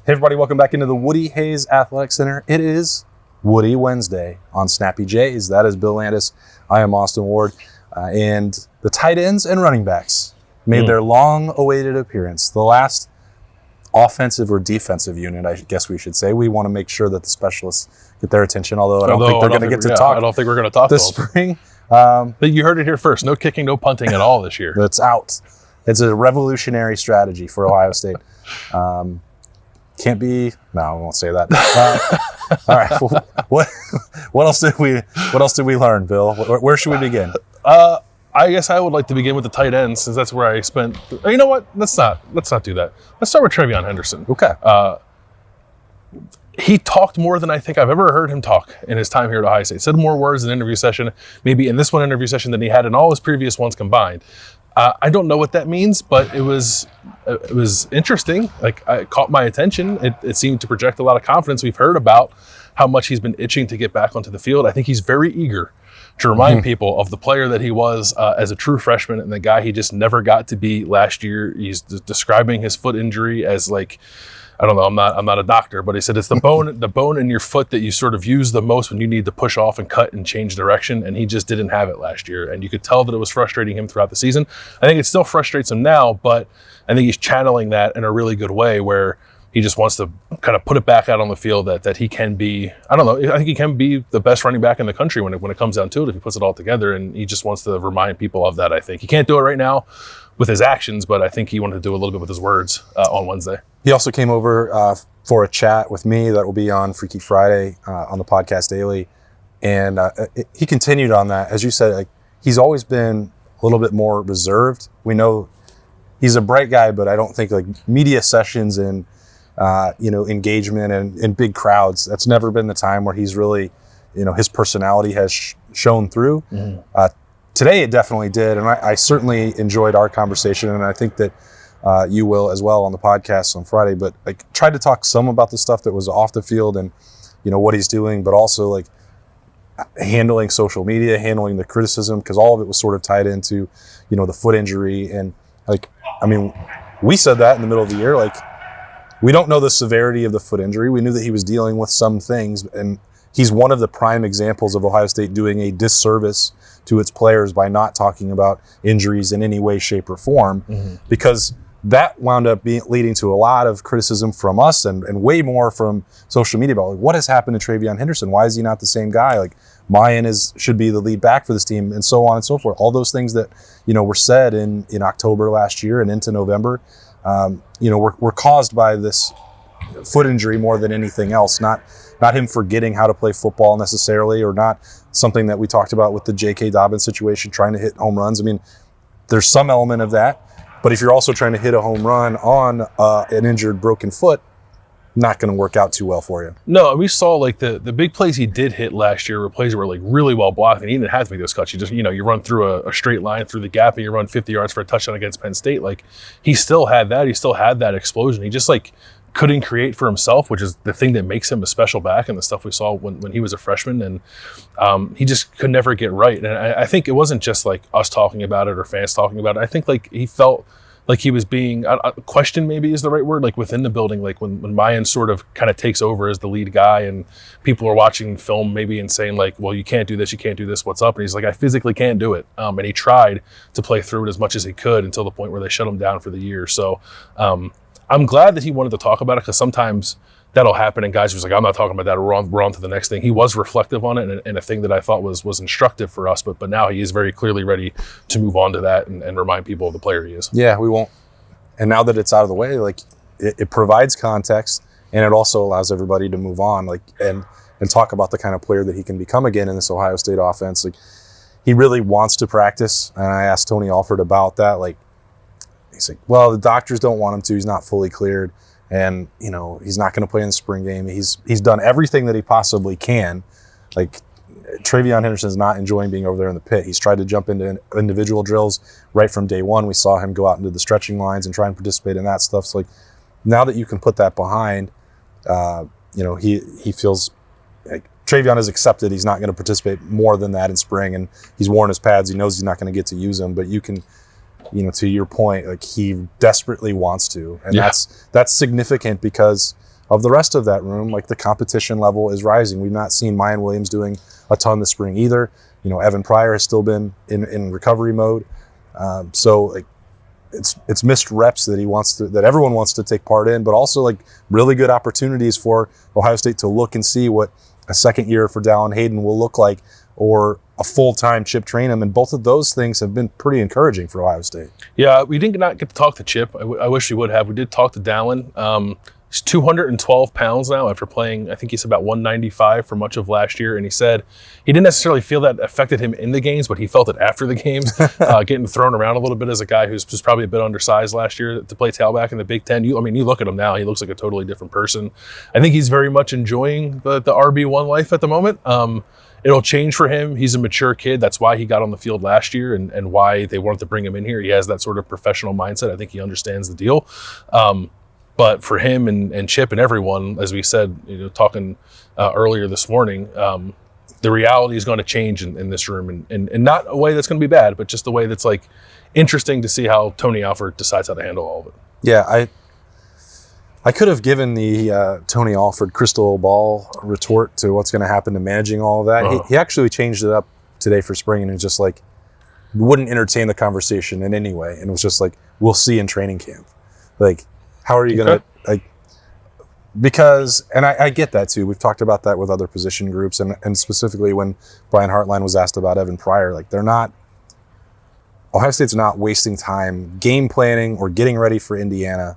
Hey everybody, welcome back into the Woody Hayes Athletic Center. It is Woody Wednesday on Snappy Jays. That is Bill Landis. I am Austin Ward. And the tight ends and running backs made their long-awaited appearance. The last offensive or defensive unit, I guess we should say. We want to make sure that the specialists get their attention, although I don't think they're going to get to talk. I don't think we're going to talk this spring. But you heard it here first. No kicking, no punting at all this year. It's out. It's a revolutionary strategy for Ohio State. Can't be. No, I won't say that. All right. Well, what else did we learn, Bill? Where should we begin? I guess I would like to begin with the tight ends, since that's where I spent. You know what? Let's not do that. Let's start with TreVeyon Henderson. Okay. He talked more than I think I've ever heard him talk in his time here at Ohio State. Said more words in an interview session, maybe in this one interview session, than he had in all his previous ones combined. I don't know what that means, but it was interesting. Like, it caught my attention. It seemed to project a lot of confidence. We've heard about how much he's been itching to get back onto the field. I think he's very eager to remind people of the player that he was as a true freshman and the guy he just never got to be last year. He's describing his foot injury as like, I don't know, I'm not a doctor, but he said it's the bone in your foot that you sort of use the most when you need to push off and cut and change direction, and he just didn't have it last year. And you could tell that it was frustrating him throughout the season. I think it still frustrates him now, but I think he's channeling that in a really good way where he just wants to kind of put it back out on the field that he can be, I don't know, I think he can be the best running back in the country when it comes down to it if he puts it all together, and he just wants to remind people of that, I think. He can't do it right now with his actions, but I think he wanted to do a little bit with his words on Wednesday. He also came over for a chat with me that will be on Freaky Friday on the podcast daily. And he continued on that. As you said, like, he's always been a little bit more reserved. We know he's a bright guy, but I don't think like media sessions and engagement and big crowds, that's never been the time where he's really, his personality has shown through. Today it definitely did, and I certainly enjoyed our conversation, and I think that you will as well on the podcast on Friday. But I tried to talk some about the stuff that was off the field and what he's doing, but also like handling social media, handling the criticism, because all of it was sort of tied into the foot injury. And we said that in the middle of the year, like, we don't know the severity of the foot injury. We knew that he was dealing with some things, and he's one of the prime examples of Ohio State doing a disservice to its players by not talking about injuries in any way, shape, or form, because that wound up leading to a lot of criticism from us and way more from social media about, like, what has happened to TreVeyon Henderson? Why is he not the same guy? Like, Mayan should be the lead back for this team, and so on and so forth. All those things that were said in October last year and into November, were caused by this foot injury more than anything else. Not him forgetting how to play football necessarily, or not something that we talked about with the J.K. Dobbins situation, trying to hit home runs. I mean, there's some element of that, but if you're also trying to hit a home run on an injured, broken foot, not going to work out too well for you. No, we saw like the big plays he did hit last year were plays that were like really well blocked, and he didn't have to make those cuts. You just, you run through a straight line through the gap and you run 50 yards for a touchdown against Penn State. Like, he still had that. He still had that explosion. He just like couldn't create for himself, which is the thing that makes him a special back, and the stuff we saw when he was a freshman. And he just could never get right. And I think it wasn't just like us talking about it or fans talking about it. I think like he felt like he was being questioned, maybe is the right word, like within the building, like when Mayan sort of kind of takes over as the lead guy and people are watching film maybe and saying like, well, you can't do this, what's up? And he's like, I physically can't do it. And he tried to play through it as much as he could until the point where they shut him down for the year. So I'm glad that he wanted to talk about it, because sometimes that'll happen and guys are just like, I'm not talking about that, we're on to the next thing. He was reflective on it, and a thing that I thought was instructive for us, but now he is very clearly ready to move on to that and remind people of the player he is. Yeah, we won't. And now that it's out of the way, like, it provides context, and it also allows everybody to move on, like, and talk about the kind of player that he can become again in this Ohio State offense. Like, he really wants to practice, and I asked Tony Alford about that. Like, he's like, well, the doctors don't want him to. He's not fully cleared. And, he's not going to play in the spring game. He's done everything that he possibly can. Like, TreVeyon Henderson is not enjoying being over there in the pit. He's tried to jump into individual drills right from day one. We saw him go out into the stretching lines and try and participate in that stuff. So, like, now that you can put that behind, he feels like TreVeyon has accepted he's not going to participate more than that in spring, and he's worn his pads. He knows he's not going to get to use them, but you can, to your point, like, he desperately wants to, and that's significant because of the rest of that room, like the competition level is rising. We've not seen Mayan Williams doing a ton this spring either. Evan Pryor has still been in recovery mode. So like it's missed reps that everyone wants to take part in, but also like really good opportunities for Ohio State to look and see what a second year for Dallin Hayden will look like, or a full-time Chip Trainum, and both of those things have been pretty encouraging for Ohio State. Yeah, we did not get to talk to Chip. I wish we would have. We did talk to Dallin. He's 212 pounds now after playing, I think he's about 195 for much of last year, and he said he didn't necessarily feel that affected him in the games, but he felt it after the games, getting thrown around a little bit as a guy who's probably a bit undersized last year to play tailback in the Big Ten. You look at him now, he looks like a totally different person. I think he's very much enjoying the RB1 life at the moment. It'll change for him. He's a mature kid. That's why he got on the field last year and why they wanted to bring him in here. He has that sort of professional mindset. I think he understands the deal. But for him and Chip and everyone, as we said, talking earlier this morning, the reality is going to change in this room, and not a way that's going to be bad, but just a way that's like interesting to see how Tony Alford decides how to handle all of it. Yeah, I could have given the Tony Alford crystal ball retort to what's going to happen to managing all of that. Uh-huh. He actually changed it up today for spring, and it's just like wouldn't entertain the conversation in any way, and it was just like, we'll see in training camp. Like, how are you going to because, and I get that too. We've talked about that with other position groups, and specifically when Brian Hartline was asked about Evan Pryor, like Ohio State's not wasting time game planning or getting ready for Indiana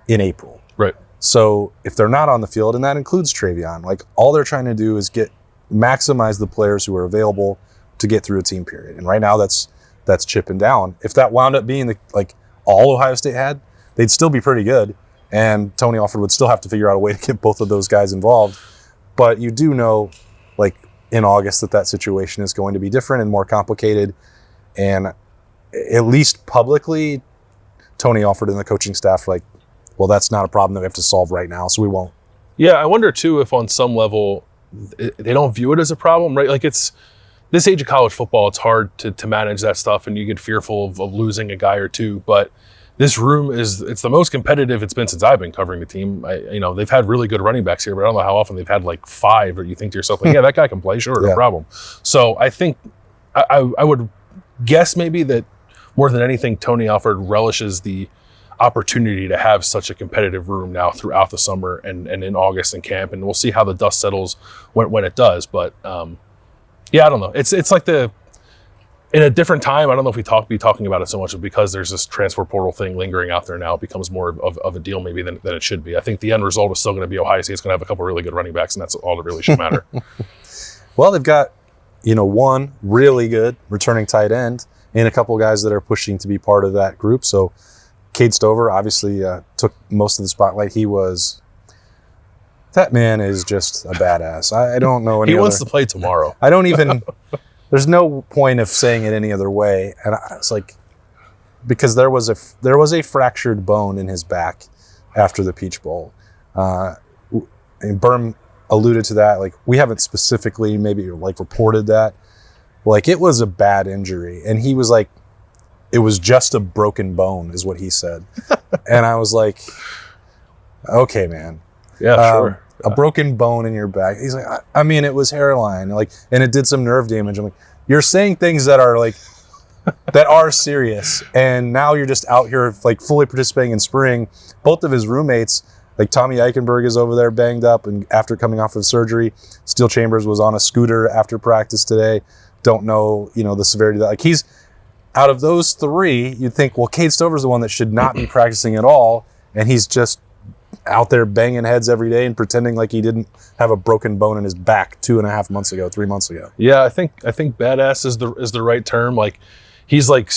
in April. Right. So if they're not on the field, and that includes TreVeyon, like all they're trying to do is maximize the players who are available to get through a team period. And right now that's Chip and Dallin. If that wound up being all Ohio State had, they'd still be pretty good. And Tony Alford would still have to figure out a way to get both of those guys involved. But you do know, like in August, that situation is going to be different and more complicated. And at least publicly, Tony Alford and the coaching staff are like, well, that's not a problem that we have to solve right now, so we won't. Yeah, I wonder too if on some level they don't view it as a problem, right? Like it's this age of college football, it's hard to manage that stuff, and you get fearful of losing a guy or two. But this room it's the most competitive it's been since I've been covering the team. They've had really good running backs here, but I don't know how often they've had like 5 that you think to yourself, like, yeah, that guy can play, sure, no problem. So I think I would guess maybe that more than anything, Tony Alford relishes the opportunity to have such a competitive room now throughout the summer and in August in camp, and we'll see how the dust settles when it does. But I don't know. It's like in a different time. I don't know if we be talking about it so much, because there's this transfer portal thing lingering out there now. It becomes more of a deal maybe than it should be. I think the end result is still going to be Ohio State's going to have a couple really good running backs, and that's all that really should matter. Well, they've got one really good returning tight end and a couple guys that are pushing to be part of that group. So Cade Stover obviously took most of the spotlight. That man is just a badass. I don't know any He wants to play tomorrow. I don't even, there's no point of saying it any other way. And it's like, because there was a fractured bone in his back after the Peach Bowl. And Berm alluded to that. Like, we haven't specifically maybe like reported that. Like, it was a bad injury. And he was like, it was just a broken bone, is what he said. And I was like, okay, man. Yeah, sure. A broken bone in your back. He's like, I mean, it was hairline, and it did some nerve damage. I'm like, you're saying things that are that are serious, and now you're just out here like fully participating in spring. Both of his roommates, like Tommy Eichenberg, is over there banged up, and after coming off of surgery, Steel Chambers was on a scooter after practice today. Don't know, the severity of that. Like, he's out of those 3, you'd think, well, Cade Stover's the one that should not be practicing at all, and he's just out there banging heads every day and pretending like he didn't have a broken bone in his back 2.5 months ago, 3 months ago. Yeah, I think badass is the right term. Like, he's like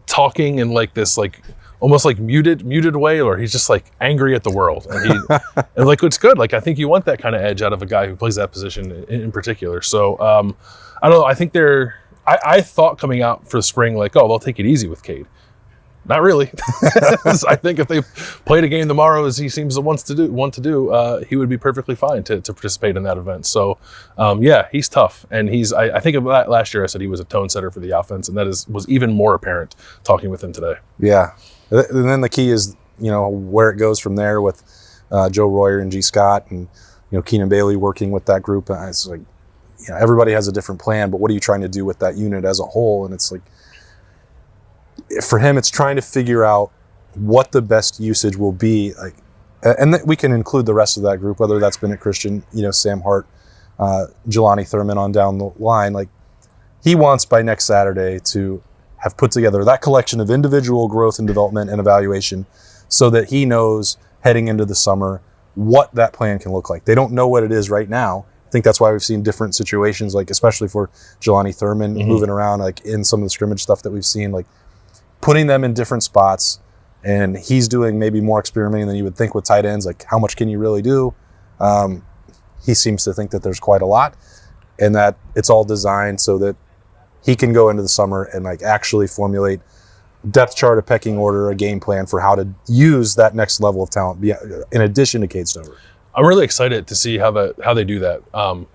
talking in like this like almost like muted way, or he's just like angry at the world, and and like, it's good. Like, I think you want that kind of edge out of a guy who plays that position in particular. So I don't know. I think I thought coming out for the spring, like, oh, they'll take it easy with Cade. Not really. I think if they played a game tomorrow, as he seems to want to do, he would be perfectly fine to participate in that event. So, he's tough, and I think of that last year. I said he was a tone setter for the offense, and that was even more apparent talking with him today. Yeah, and then the key is where it goes from there with Joe Royer and G. Scott, and Keenan Bailey working with that group. And it's like, everybody has a different plan, but what are you trying to do with that unit as a whole? And it's like, for him, it's trying to figure out what the best usage will be. Like, and we can include the rest of that group, whether that's Bennett Christian, Sam Hart, Jelani Thurman on down the line. Like, he wants by next Saturday to have put together that collection of individual growth and development and evaluation so that he knows heading into the summer what that plan can look like. They don't know what it is right now. I think that's why we've seen different situations, like especially for Jelani Thurman moving around, like in some of the scrimmage stuff that we've seen, like putting them in different spots. And he's doing maybe more experimenting than you would think with tight ends. Like, how much can you really do? He seems to think that there's quite a lot, and that it's all designed so that he can go into the summer and like actually formulate depth chart, a pecking order, a game plan for how to use that next level of talent in addition to Cade Stover. I'm really excited to see how they do that.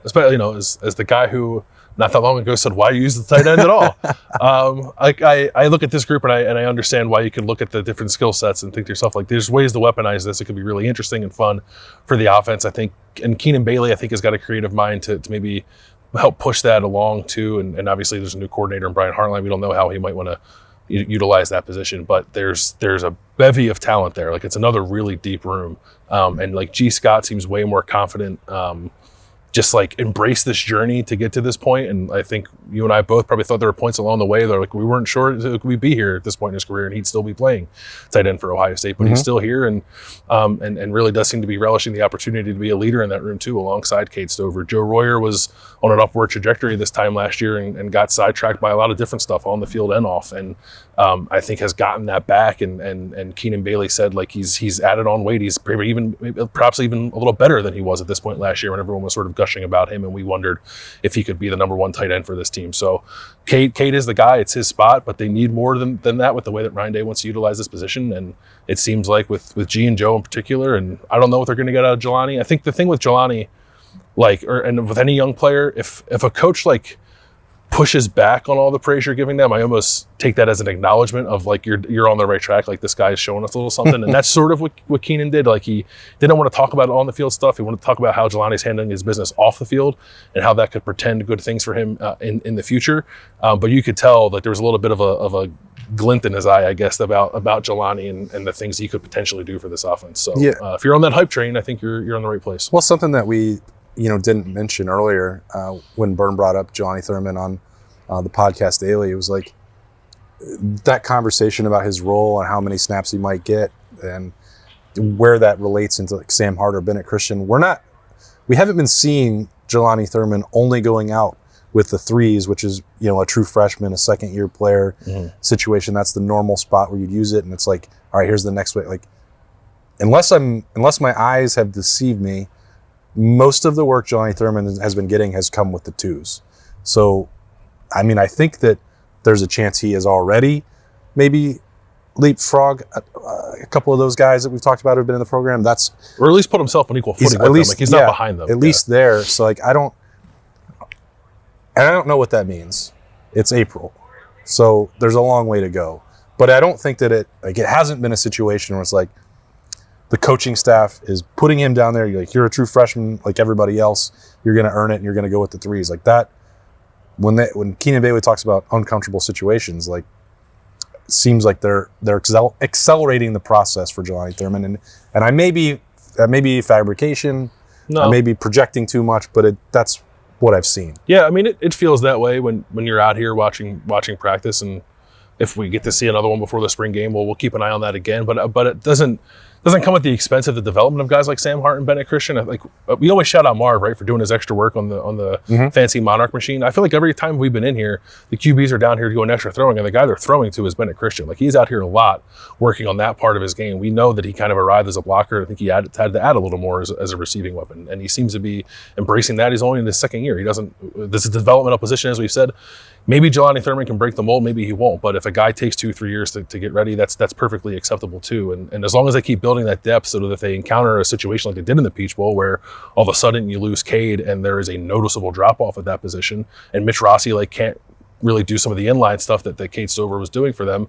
Especially, as the guy who not that long ago said, why use the tight end at all? I look at this group and I understand why you could look at the different skill sets and think to yourself, like, there's ways to weaponize this. It could be really interesting and fun for the offense, I think. And Keenan Bailey, I think, has got a creative mind to maybe help push that along too. And obviously there's a new coordinator in Brian Hartline. We don't know how he might want to utilize that position, but there's a bevy of talent there. Like, it's another really deep room. And like G. Scott seems way more confident, just like embrace this journey to get to this point. And I think you and I both probably thought there were points along the way that like we weren't sure we'd be here at this point in his career and he'd still be playing tight end for Ohio State, but he's still here and really does seem to be relishing the opportunity to be a leader in that room too, alongside Cade Stover. Joe Royer was on an upward trajectory this time last year and got sidetracked by a lot of different stuff on the field and off. And I think has gotten that back. And Keenan Bailey said like he's added on weight. He's perhaps even a little better than he was at this point last year when everyone was sort of gushing about him and we wondered if he could be the number one tight end for this team. So Cade is the guy. It's his spot, but they need more than that with the way that Ryan Day wants to utilize this position. And it seems like with G and Joe in particular, and I don't know what they're going to get out of Jelani. I think the thing with Jelani, and with any young player, if a coach like pushes back on all the praise you're giving them, I almost take that as an acknowledgement of like you're on the right track. Like, this guy is showing us a little something, and that's sort of what Keenan did. Like, he didn't want to talk about on the field stuff. He wanted to talk about how Jelani's handling his business off the field and how that could portend good things for him in the future. But you could tell that there was a little bit of a glint in his eye, I guess, about Jelani and the things he could potentially do for this offense. So if you're on that hype train, I think you're in the right place. Well, something that we didn't mention earlier when Byrne brought up Jelani Thurman on the podcast daily, it was like that conversation about his role and how many snaps he might get and where that relates into like Sam Hart or Bennett Christian. We haven't been seeing Jelani Thurman only going out with the threes, which is, a true freshman, a second year player situation. That's the normal spot where you'd use it. And it's like, all right, here's the next way. Like, unless my eyes have deceived me, most of the work Jelani Thurman has been getting has come with the twos. So, I mean, I think that there's a chance he has already maybe leapfrog a couple of those guys that we've talked about who've been in the program. Or at least put himself on equal footing with them. Like, he's not behind them. At least there. So, like, I don't know what that means. It's April. So there's a long way to go. But I don't think that it hasn't been a situation where it's like the coaching staff is putting him down there. You're a true freshman like everybody else. You're going to earn it and you're going to go with the threes. Like that, when Keenan Bailey talks about uncomfortable situations, like, it seems like they're accelerating the process for Jelani Thurman. And that may be fabrication. No. I may be projecting too much, but that's what I've seen. Yeah, I mean, it feels that way when you're out here watching practice, and if we get to see another one before the spring game, we'll keep an eye on that again. But it doesn't come at the expense of the development of guys like Sam Hart and Bennett Christian. Like, we always shout out Marv, right, for doing his extra work on the fancy Monarch machine. I feel like every time we've been in here, the QBs are down here doing extra throwing, and the guy they're throwing to is Bennett Christian. Like, he's out here a lot working on that part of his game. We know that he kind of arrived as a blocker. I think he had to add a little more as a receiving weapon, and he seems to be embracing that. He's only in his second year. This is a developmental position, as we've said. Maybe Jelani Thurman can break the mold, maybe he won't. But if a guy takes 2-3 years to get ready, that's perfectly acceptable too. And as long as they keep building that depth so that if they encounter a situation like they did in the Peach Bowl where all of a sudden you lose Cade and there is a noticeable drop-off at that position, and Mitch Rossi can't really do some of the inline stuff that Cade Stover was doing for them,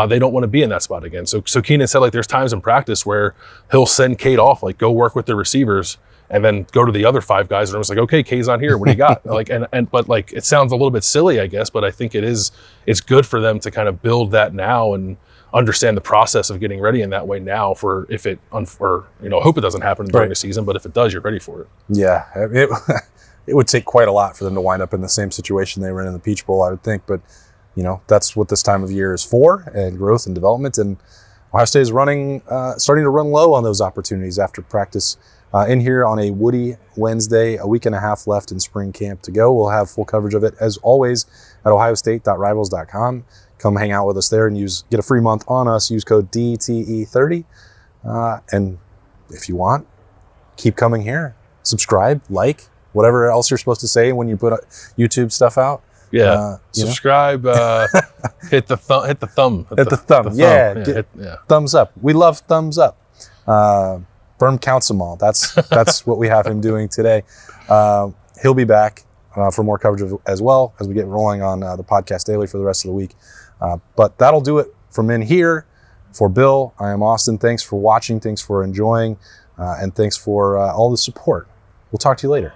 they don't want to be in that spot again. So Keenan said, like, there's times in practice where he'll send Cade off, like, go work with the receivers, and then go to the other 5 guys, and I was like, okay, Cade's on here. What do you got? Like, but like, it sounds a little bit silly, I guess, but I think it's good for them to kind of build that now and understand the process of getting ready in that way now for if it, or, you know, hope it doesn't happen during the season, but if it does, you're ready for it. Yeah. It would take quite a lot for them to wind up in the same situation they were in the Peach Bowl, I would think. But, you know, that's what this time of year is for, and growth and development. And Ohio State is starting to run low on those opportunities after practice in here on a woody Wednesday, a week and a half left in spring camp to go. We'll have full coverage of it, as always, at ohiostate.rivals.com. Come hang out with us there and get a free month on us. Use code DTE30. And if you want, keep coming here. Subscribe, like, whatever else you're supposed to say when you put YouTube stuff out. Yeah. Subscribe, hit the thumb. Hit the thumb. Thumbs up. We love thumbs up. Berm counts them all. That's what we have him doing today. He'll be back for more coverage as well as we get rolling on the podcast daily for the rest of the week. But that'll do it from in here. For Bill, I am Austin. Thanks for watching. Thanks for enjoying. And thanks for all the support. We'll talk to you later.